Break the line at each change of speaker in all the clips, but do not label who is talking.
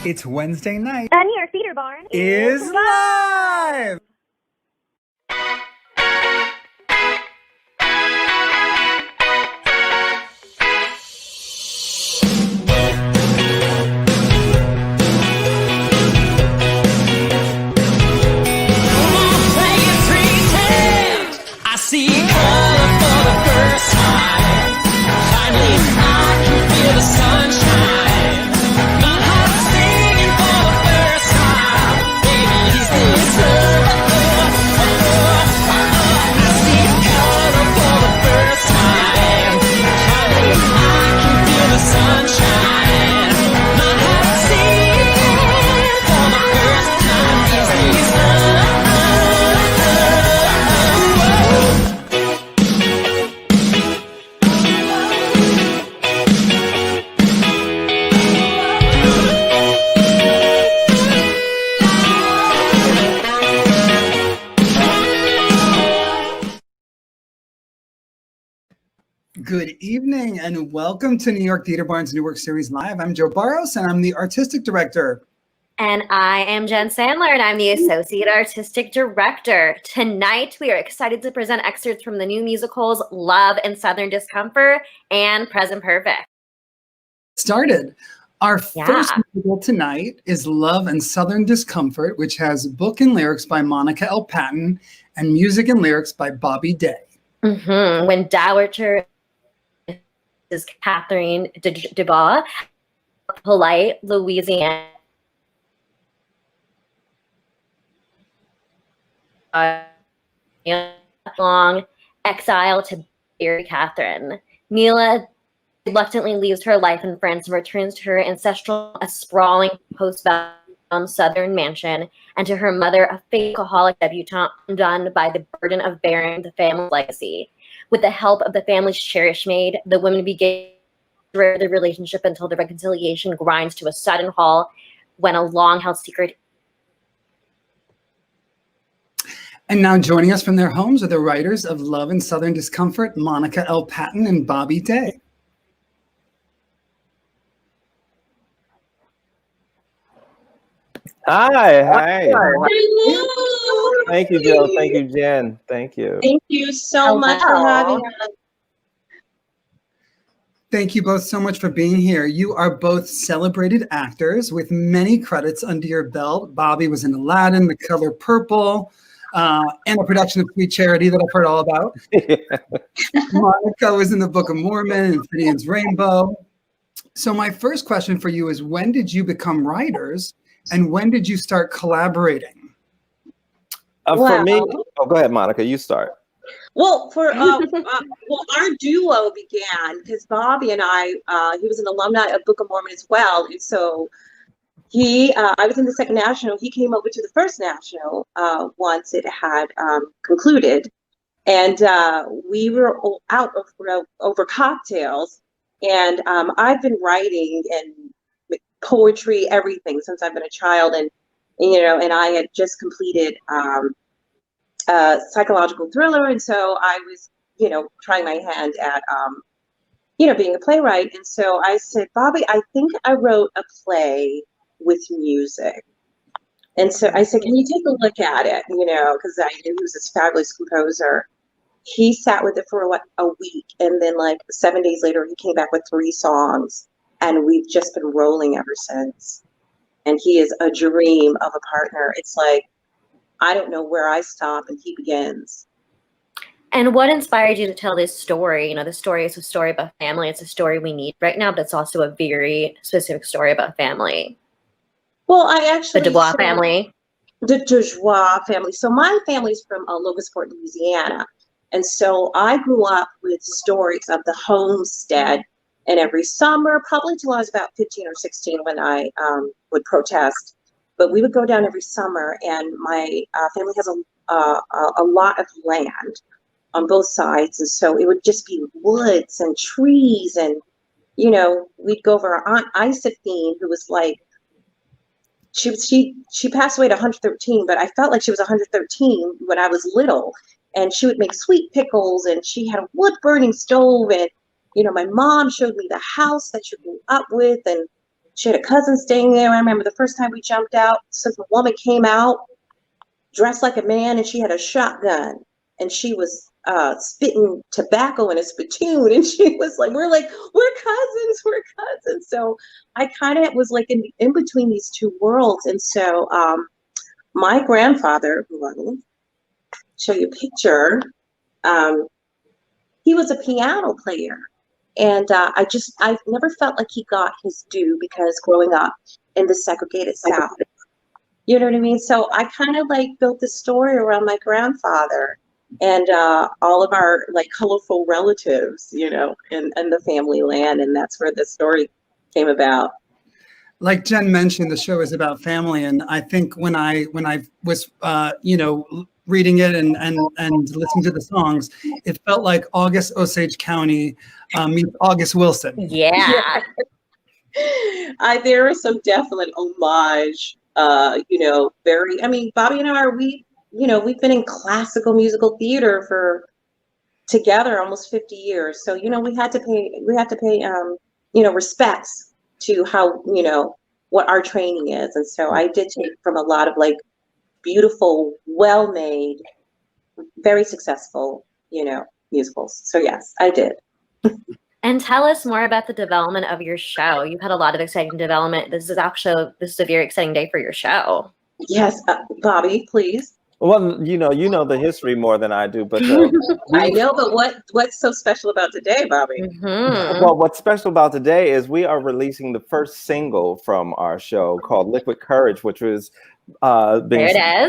It's Wednesday night.
The New York Theater Barn
is live!
I see color for the first time. Finally, I can feel the sunshine. My heart's singing for the first time. Baby, is this love? I see color for the first time. Finally, I can feel the sunshine. My heart's singing for the first time. Is this love?
Good evening and welcome to New York Theater Barn's New Work Series Live. I'm Joe Barros and I'm the Artistic Director.
And I am Jen Sandler, and I'm the Associate Artistic Director. Tonight, we are excited to present excerpts from the new musicals Love and Southern Discomfort and Present Perfect.
Started. Our first musical tonight is Love and Southern Discomfort, which has book and lyrics by Monica L. Patton and music and lyrics by Bobby Daye.
When Dowager is Catherine DeBois, polite Louisiana. Long exile to bury Catherine. Neela reluctantly leaves her life in France and returns to her ancestral, a sprawling post-bellum southern mansion, and to her mother, a fake alcoholic debutante undone by the burden of bearing the family's legacy. With the help of the family's cherished maid, the women begin to repair the relationship until the reconciliation grinds to a sudden halt when a long-held secret.
And now joining us from their homes are the writers of Love and Southern Discomfort, Monica L. Patton and Bobby Daye.
Hi. Thank you, Joe. Thank you, Jen. Thank you.
Thank you so much for having us.
Thank you both so much for being here. You are both celebrated actors with many credits under your belt. Bobby was in Aladdin, The Color Purple, and a production of Sweet Charity that I've heard all about. Monica was in The Book of Mormon and Finian's Rainbow. So my first question for you is, when did you become writers and when did you start collaborating?
For me, go ahead, Monica, you start.
Well, our duo began because Bobby and I, he was an alumni of Book of Mormon as well. And so I was in the second national. He came over to the first national once it had concluded. And we were out over cocktails. And I've been writing and poetry, everything since I've been a child. And I had just completed psychological thriller, and so I was trying my hand at being a playwright. And so I said, Bobby, I think I wrote a play with music. And so I said, can you take a look at it? Because I knew he was this fabulous composer. He sat with it for a week, and then like 7 days later he came back with 3 songs, and we've just been rolling ever since. and he is a dream of a partner. It's like, I don't know where I stop and he begins.
And what inspired you to tell this story? You know, the story is a story about family. It's a story we need right now, but it's also a very specific story about family.
Well, I actually...
The Dubois family.
The Dubois family. So my family's from Logansport, Louisiana. And so I grew up with stories of the homestead. And every summer, probably till I was about 15 or 16 when I would protest. But we would go down every summer, and my family has a lot of land on both sides. And so it would just be woods and trees. And, you know, we'd go over our Aunt Isaphine, who was like, she passed away at 113, but I felt like she was 113 when I was little. And she would make sweet pickles, and she had a wood burning stove. And, you know, my mom showed me the house that she grew up with, and she had a cousin staying there. I remember the first time we jumped out, so the woman came out dressed like a man, and she had a shotgun, and she was spitting tobacco in a spittoon, and she was like, we're cousins. So I kind of was like in between these two worlds. And so my grandfather, who I will show you a picture, he was a piano player. And I never felt like he got his due, because growing up in the segregated South, you know what I mean? So I kind of like built this story around my grandfather and all of our like colorful relatives, you know, and the family land. And that's where the story came about.
Like Jen mentioned, the show is about family. And I think when I was, you know, reading it and listening to the songs, it felt like August Osage County meets August Wilson.
Yeah.
There is some definite homage, you know, Bobby and I we've been in classical musical theater for together almost 50 years. So, you know, we had to pay, you know, respects to how, you know, what our training is. And so I did take from a lot of like beautiful, well-made, very successful, you know, musicals. So yes, I did.
And tell us more about the development of your show. You've had a lot of exciting development. This is a very exciting day for your show.
Yes, Bobby, please.
Well, you know the history more than I do, but
I know, but what's so special about today, Bobby?
Mm-hmm.
Well, what's special about today is we are releasing the first single from our show called "Liquid Courage," which was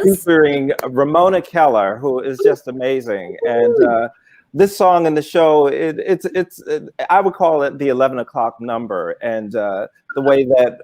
featuring Ramona Keller, who is just amazing. And this song in the show, it's I would call it the 11 o'clock number. And the way that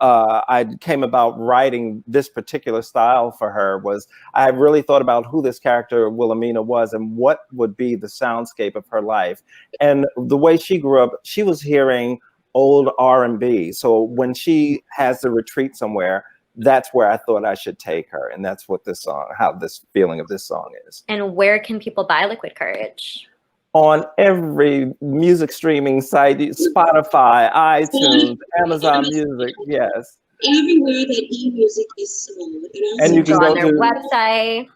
I came about writing this particular style for her was I really thought about who this character Wilhelmina was and what would be the soundscape of her life. And the way she grew up, she was hearing old R&B. So when she has to retreat somewhere, that's where I thought I should take her. And that's what this song, how this feeling of this song is.
And where can people buy Liquid Courage?
On every music streaming site, Spotify, iTunes, Amazon Music, yes.
Everywhere that e-music is sold.
And you can go
on their website.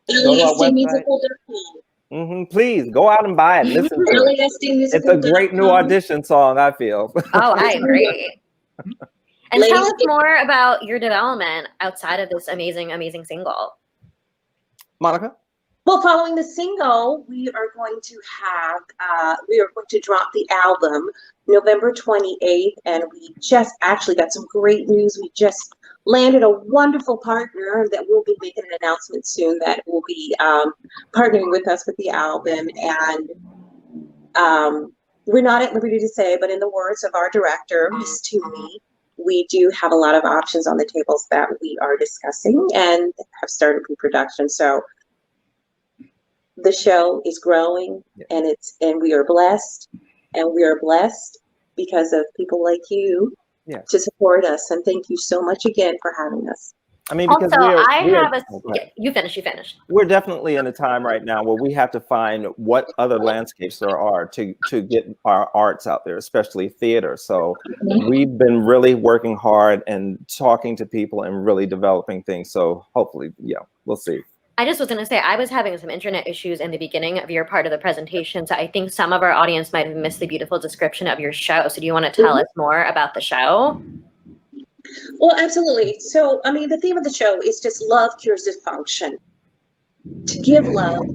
LASDmusical.com.
Please go out and buy it. Listen to it. It's a great new audition song, I feel.
Oh, I agree. And tell us more about your development outside of this amazing, amazing single.
Monica?
Well, following the single, we are going to drop the album November 28th. And we just actually got some great news. We just landed a wonderful partner that will be making an announcement soon that will be partnering with us with the album. And we're not at liberty to say, but in the words of our director, Miss Tunie, we do have a lot of options on the tables that we are discussing and have started pre-production. So the show is growing, and we are blessed, because of people like you to support us. And thank you so much again for having us.
I mean, because
you finish.
We're definitely in a time right now where we have to find what other landscapes there are to get our arts out there, especially theater. So we've been really working hard and talking to people and really developing things. So hopefully, we'll see.
I just was going to say, I was having some internet issues in the beginning of your part of the presentation. So I think some of our audience might have missed the beautiful description of your show. So do you want to tell us more about the show?
Well, absolutely. So, I mean, the theme of the show is just love cures dysfunction. To give love,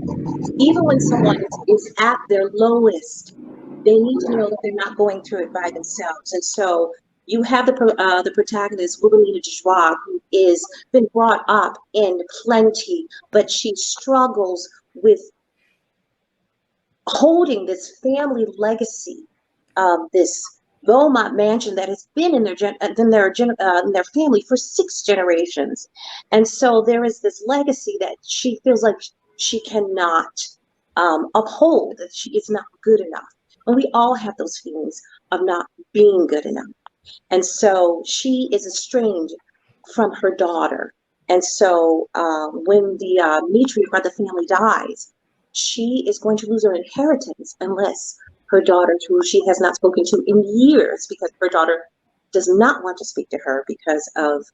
even when someone is at their lowest, they need to know that they're not going through it by themselves. And so you have the protagonist, Wilhelmina Joie, who is been brought up in plenty, but she struggles with holding this family legacy, this Beaumont mansion that has been in their family for 6 generations. And so there is this legacy that she feels like she cannot uphold, that she is not good enough. And we all have those feelings of not being good enough. And so she is estranged from her daughter. And so when the matriarch of the family dies, she is going to lose her inheritance unless her daughter, who she has not spoken to in years, because her daughter does not want to speak to her because of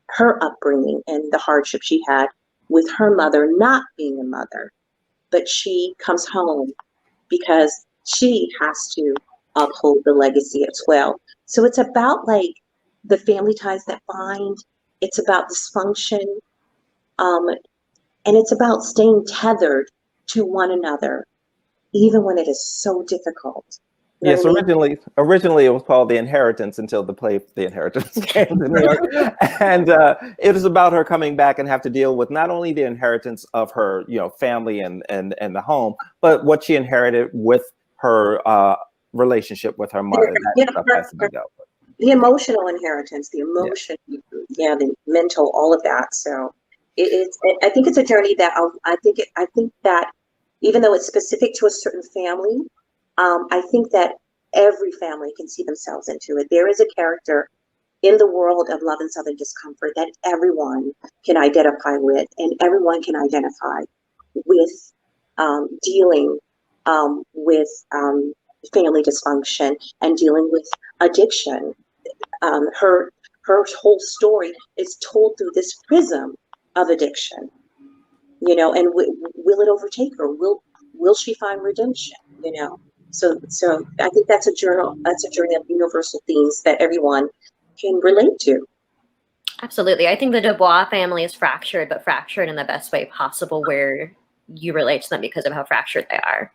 her upbringing and the hardship she had with her mother not being a mother. But she comes home because she has to uphold the legacy as well. So it's about like the family ties that bind. It's about dysfunction. And it's about staying tethered to one another, even when it is so difficult. You know
Yes,
what I mean?
originally it was called The Inheritance until the play The Inheritance came to New York. And it is about her coming back and have to deal with not only the inheritance of her, family and the home, but what she inherited with her relationship with her mother. That stuff has to be dealt with.
The emotional inheritance, the emotion, the mental, all of that. So I think it's a journey that I think that even though it's specific to a certain family, I think that every family can see themselves into it. There is a character in the world of Love and Southern Discomfort that everyone can identify with, and everyone can identify with dealing with family dysfunction and dealing with addiction. Her whole story is told through this prism of addiction, and will it overtake her? Will she find redemption? So I think that's a journey of universal themes that everyone can relate to.
Absolutely. I think the Dubois family is fractured, but fractured in the best way possible, where you relate to them because of how fractured they are.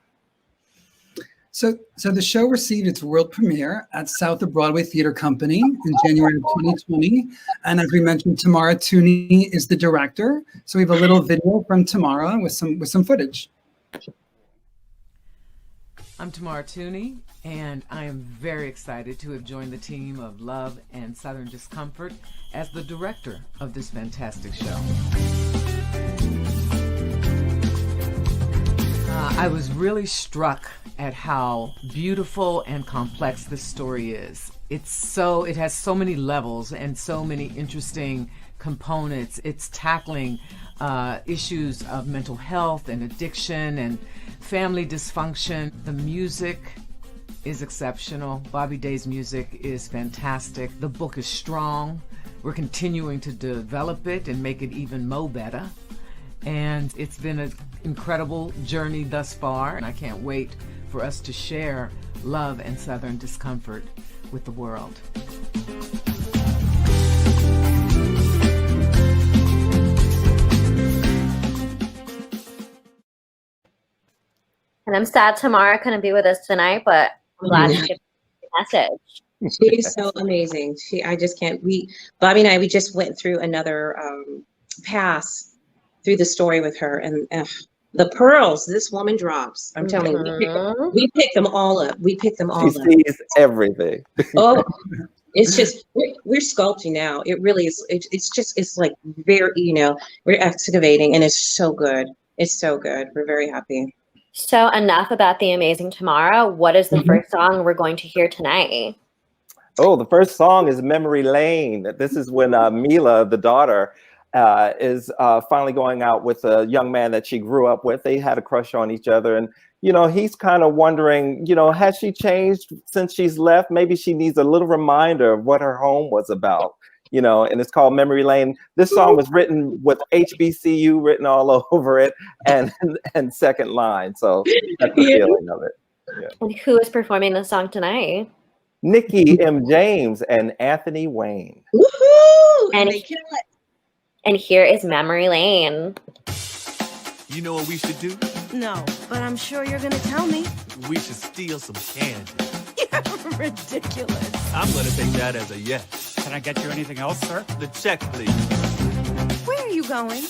So the show received its world premiere at South of Broadway Theater Company in January of 2020. And as we mentioned, Tamara Tunie is the director. So we have a little video from Tamara with some footage.
I'm Tamara Tunie, and I am very excited to have joined the team of Love and Southern Discomfort as the director of this fantastic show. I was really struck at how beautiful and complex this story is. It has so many levels and so many interesting components. It's tackling issues of mental health and addiction and family dysfunction. The music is exceptional. Bobby Daye's music is fantastic. The book is strong. We're continuing to develop it and make it even more better. And it's been an incredible journey thus far, and I can't wait for us to share Love and Southern Discomfort with the world.
And I'm sad Tamara couldn't be with us tonight, but I'm glad she gave the message.
She is so amazing. I just can't. Bobby and I, we just went through another pass through the story with her, and the pearls this woman drops. I'm telling you, we pick them all up. We pick them all up.
She sees everything.
Oh, it's just we're sculpting now. It really is. It's like very, we're excavating, and it's so good. It's so good. We're very happy.
So enough about the amazing Tamara. What is the first song we're going to hear tonight?
Oh, the first song is Memory Lane. This is when Mila, the daughter, is finally going out with a young man that she grew up with. They had a crush on each other. And, he's kind of wondering, has she changed since she's left? Maybe she needs a little reminder of what her home was about, and it's called Memory Lane. This song was written with HBCU written all over it and second line. So that's the feeling of it. Yeah.
And who is performing the song tonight?
NIKKI M. James and Anthony Wayne.
Woohoo!
And-
They kill it.
And here is Memory Lane.
You know what we should do?
No, but I'm sure you're gonna tell me.
We should steal some candy.
You're ridiculous.
I'm gonna take that as a yes.
Can I get you anything else, sir?
The check, please.
Where are you going?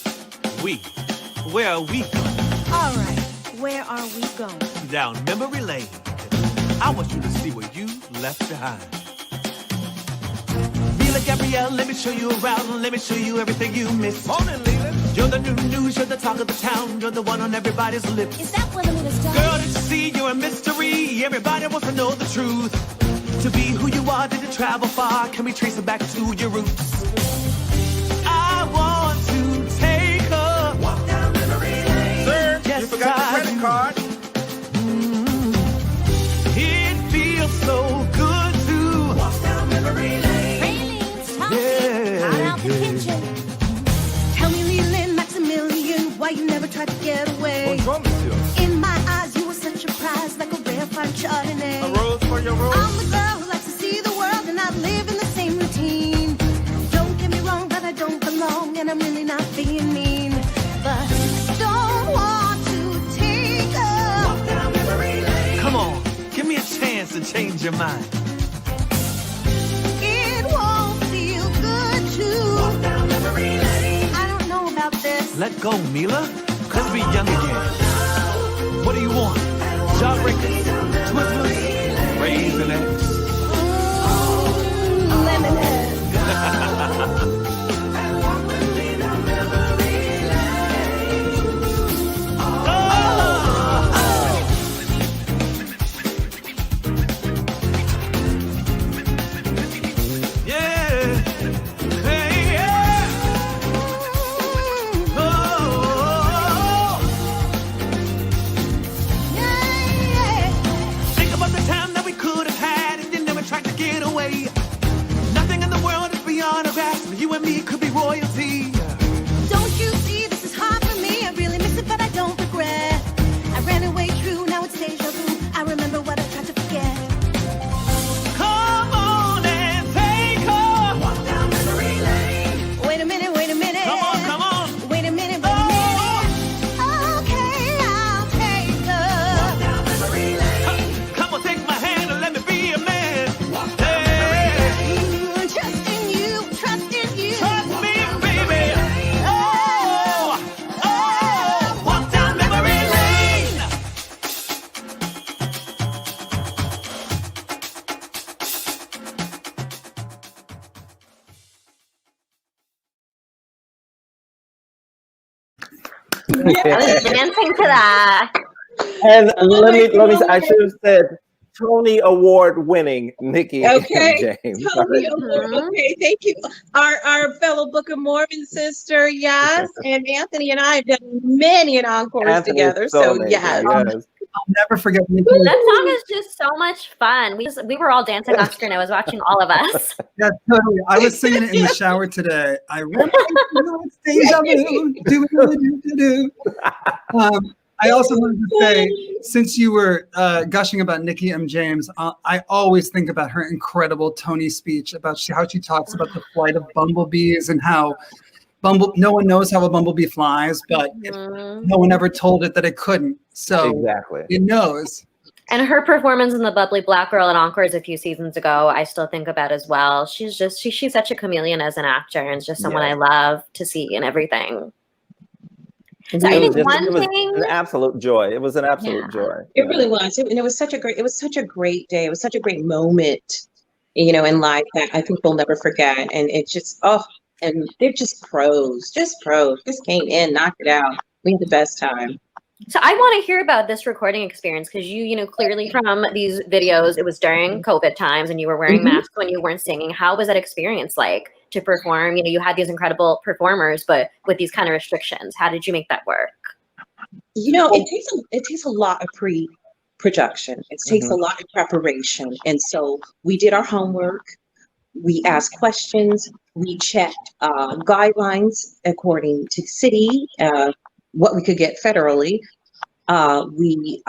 We. Where are we going?
All right, where are we going?
Down memory lane. I want you to see what you left behind. Leela Gabrielle, let me show you around. Let me show you everything you missed. Morning, Leela. You're the new news. You're the talk of the town. You're the one on everybody's lips.
Is that what I'm gonna start?
Girl, did you see you're a mystery? Everybody wants to know the truth. To be who you are, did you travel far? Can we trace it back to your roots? I want to take a walk down memory lane. Sir, yes, you forgot your credit card. It feels so good to walk down memory lane.
Railings, toffee,
Yeah,
out out the
yeah.
kitchen. Tell me, Leland Maximilian, why you never tried to get away?
Bonjour, monsieur.
In my eyes, you were such a prize, like a rare fine Chardonnay.
A rose for your rose.
I'm a girl who likes to see the world and not live in the same routine. Don't get me wrong, but I don't belong, and I'm really not being mean. But don't want to take a walk down memory lane.
Come on, give me a chance to change your mind.
It won't feel good to walk down memory lane. I don't know about this.
Let go, Mila. Let's be young again. What do you want? Jawbreakers, Twizzlers, Raisinets.
Lemonade.
Yeah. Hey, yeah. Oh. Think about the time that we could have had and you never tried to get away. Nothing in the world is beyond our grasp. You and me could be royalty.
Don't you see this is hard for me? I really miss it, but I don't regret. I ran away true, now it's deja vu. I remember what I tried to forget.
Come on and take a walk down memory lane.
Wait a minute, wait a minute.
Come on, come on.
Wait a minute, wait a minute. Okay, I'll take a walk down memory lane.
Come on, take my hand and let me be a man. Hey,
Trust in you, trust in you.
trust me, baby. Oh, oh, walk down memory lane.
I was dancing to that.
And let me,
God.
I should have said Tony Award winning NIKKI
Okay.
M. James.
Tony Award. Okay, thank you. Our fellow Book of Mormon sister, yes. And Anthony and I have done many an encores
Anthony
together.
is
So
amazing,
yes.
yes.
I'll never forget NIKKI.
That song is just so much fun. We were all dancing on screen. I was watching all of us.
Yeah, totally. I was singing it in the shower today. I really it's deja vu. Do. I also wanted to say, since you were gushing about NIKKI M. James, I always think about her incredible Tony speech about how she talks about the flight of bumblebees and how no one knows how a bumblebee flies, but no one ever told it that it couldn't. So
Exactly.
it knows.
And her performance in the Bubbly Black Girl at Encores a few seasons ago, I still think about as well. She's such a chameleon as an actor, and it's just someone I love to see in everything. So I think one thing,
an absolute joy. It was an absolute joy.
It really was. And it was such a great day. It was such a great moment, in life that I think we'll never forget. And it's just, and they're just pros. Just came in, knocked it out. We had the best time.
so I want to hear about this recording experience because you clearly from these videos, it was during COVID times and you were wearing masks when you weren't singing. How was that experience like to perform? You had these incredible performers, but with these kind of restrictions, how did you make that work?
It takes a lot of pre-production. It takes a lot of preparation. And so we did our homework. We asked questions. We checked guidelines according to city, what we could get federally. We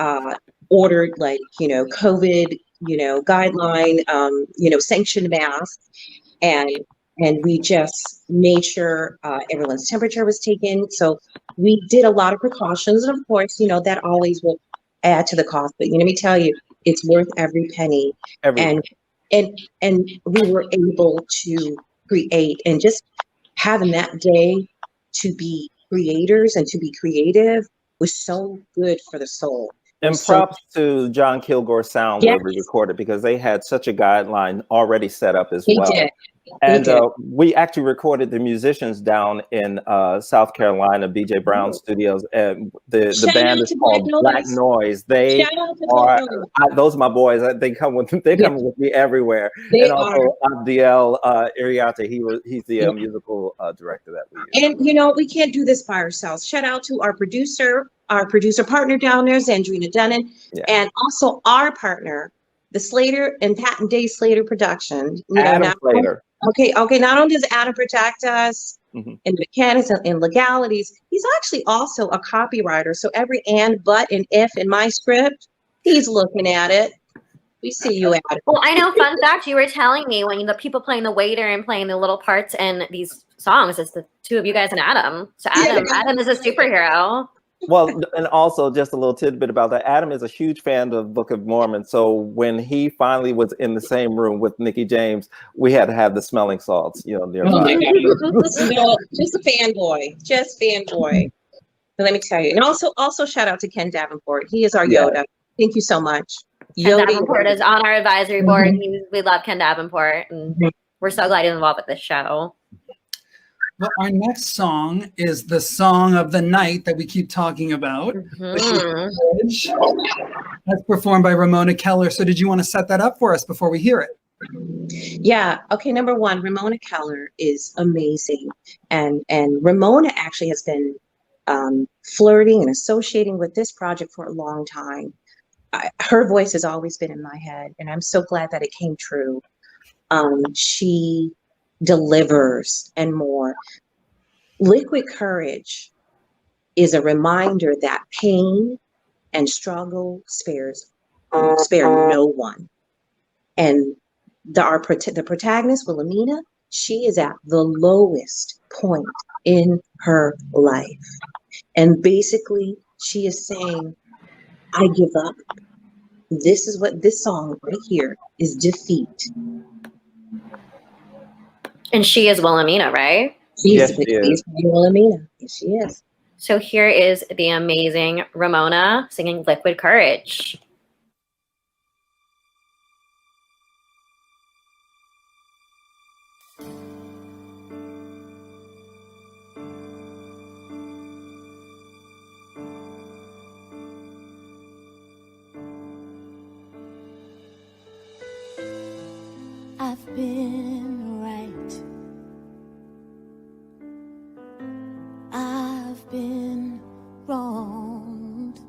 ordered COVID guideline, sanctioned masks, and we just made sure everyone's temperature was taken. So we did a lot of precautions, and of course, that always will add to the cost. But let me tell you, it's worth every penny. And we were able to create, and just having that day to be creators and to be creative was so good for the soul.
And props to John Kilgore's sound
Yes.
where we recorded, because they had such a guideline already set up as
They
well.
did.
And
They did.
we actually recorded the musicians down in South Carolina, BJ Brown Studios, and the
Shout
band
out
is
to
called Black Noise. They
Shout out to
are
Black Noise.
those are my boys. They come with with me everywhere.
They
and also Abdiel Iriarte, he's the musical director that we use.
And we can't do this by ourselves. Shout out to our producer partner down there, Zandrina Dunnan, and also our partner, the Slater and Patton Daye Slater production.
Adam Slater.
Okay. Not only does Adam protect us in mechanics and legalities, he's actually also a copywriter. So every and, but, and if in my script, he's looking at it. We see you at it.
Well, I know. Fun fact: you were telling me when the people playing the waiter and playing the little parts in these songs, it's the two of you guys and Adam. So Adam is a superhero.
Well, and also just a little tidbit about that. Adam is a huge fan of Book of Mormon. So when he finally was in the same room with Nikki James, we had to have the smelling salts, nearby.
Oh my God. Just a fanboy. But let me tell you. And also shout out to Ken Davenport. He is our Yoda. Thank you so much.
Ken Davenport is on our advisory board. We love Ken Davenport, and we're so glad he's involved with this show.
Well, our next song is the song of the night that we keep talking about, which is Courage. That's performed by Ramona Keller. So did you want to set that up for us before we hear it?
Yeah. Okay. Number one, Ramona Keller is amazing. And Ramona actually has been flirting and associating with this project for a long time. Her voice has always been in my head, and I'm so glad that it came true. She delivers and more. Liquid Courage is a reminder that pain and struggle spare no one. And the protagonist, Wilhelmina, she is at the lowest point in her life. And basically she is saying, I give up. This is what this song right here is, defeat.
And she is Wilhelmina, right?
She's Wilhelmina. Yes, she is.
So here is the amazing Ramona singing Liquid Courage.
I've been right. I've been wronged.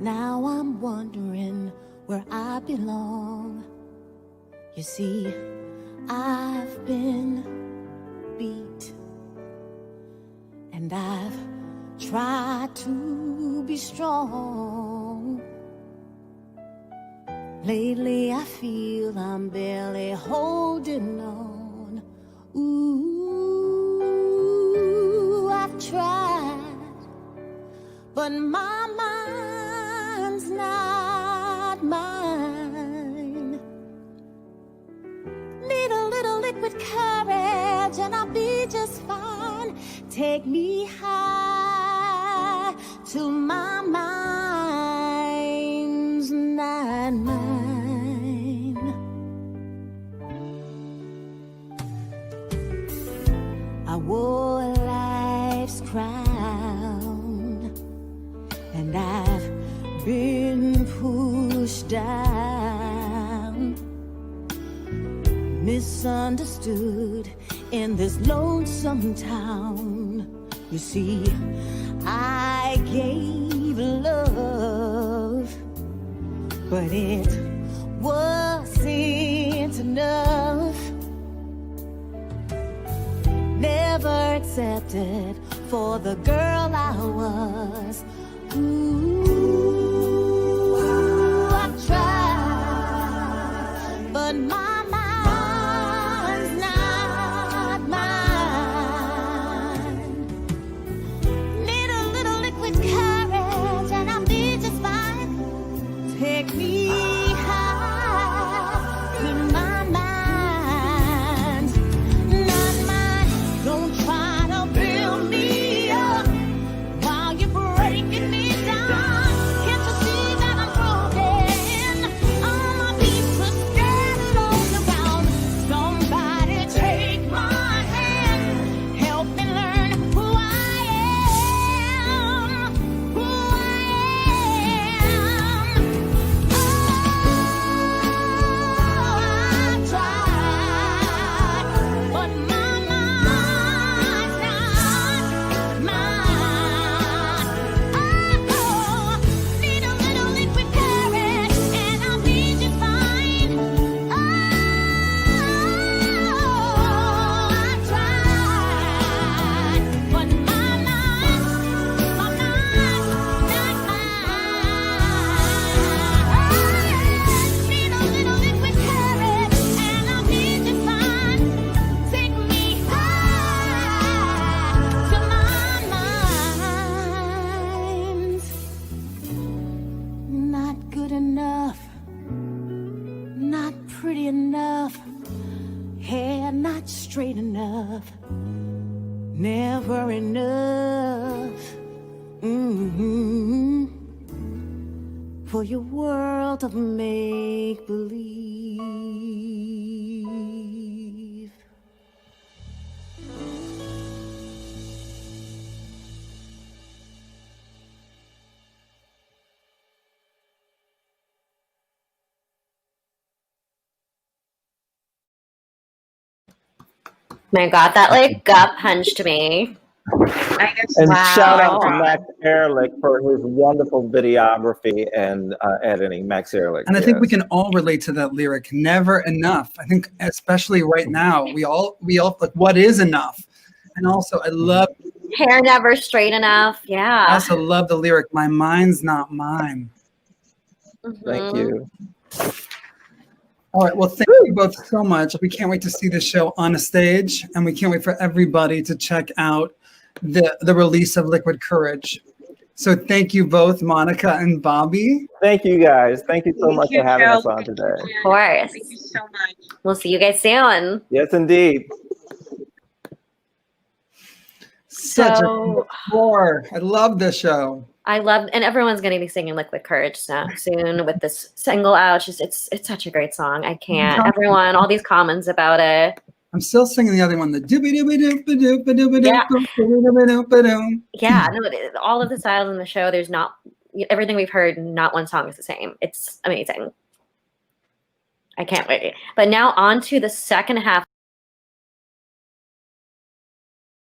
Now I'm wondering where I belong. You see, I've been beat, and I've tried to be strong. Lately I feel I'm barely holding on. Ooh, I've tried, but my mind's not mine. Need a little liquid courage and I'll be just fine. Take me high till my mind's not mine. I wore life's crown, and I've been pushed down, misunderstood in this lonesome town. You see, I gave love, but it wasn't enough. Never accepted for the girl I was. Ooh, but my mind's not mine. Need a little liquid courage and I'll be just fine. Take me high to my mind, not mine. Don't try to build me up while you're breaking me down. Can't you see that I'm broken? All my pieces scattered all around. Somebody take my hand, help me learn who I am, who I am. I tried, but my mind's not mine. Oh, need a little liquid courage and I'll be just fine. Oh, I tried, but my mind's not mine. Need a little liquid courage and I'll be just fine. Take me high to my mind. Not good enough, not pretty enough, hair not straight enough, never enough. For your world of make believe.
My God, that like gut punched me.
And
Wow.
shout out to Max Ehrlich for his wonderful videography and editing. Max Ehrlich.
And I think we
yes.
can all relate to that lyric, never enough. I think especially right now, we all like, what is enough? And also I love,
Hair never straight enough.
I
Yeah.
also love the lyric, my mind's not mine.
Thank you.
All right, well, thank you both so much. We can't wait to see the show on a stage, and we can't wait for everybody to check out the release of Liquid Courage. So thank you both, Monica and Bobby.
Thank you guys. Thank you so
Thank
much
you,
for having
Joe.
us on today.
Of course.
Thank you so much.
We'll see you guys soon.
Yes, indeed.
Such
So-
a score. I love this show.
I love, and everyone's going to be singing Liquid Courage now soon with this single out. It's such a great song. I can't. Everyone, all these comments about it.
I'm still singing the other one, the doobie doobie doop doop doop
Yeah.
doop.
Yeah, no, all of the styles in the show, there's not, everything we've heard, not one song is the same. It's amazing. I can't wait. But now on to the second half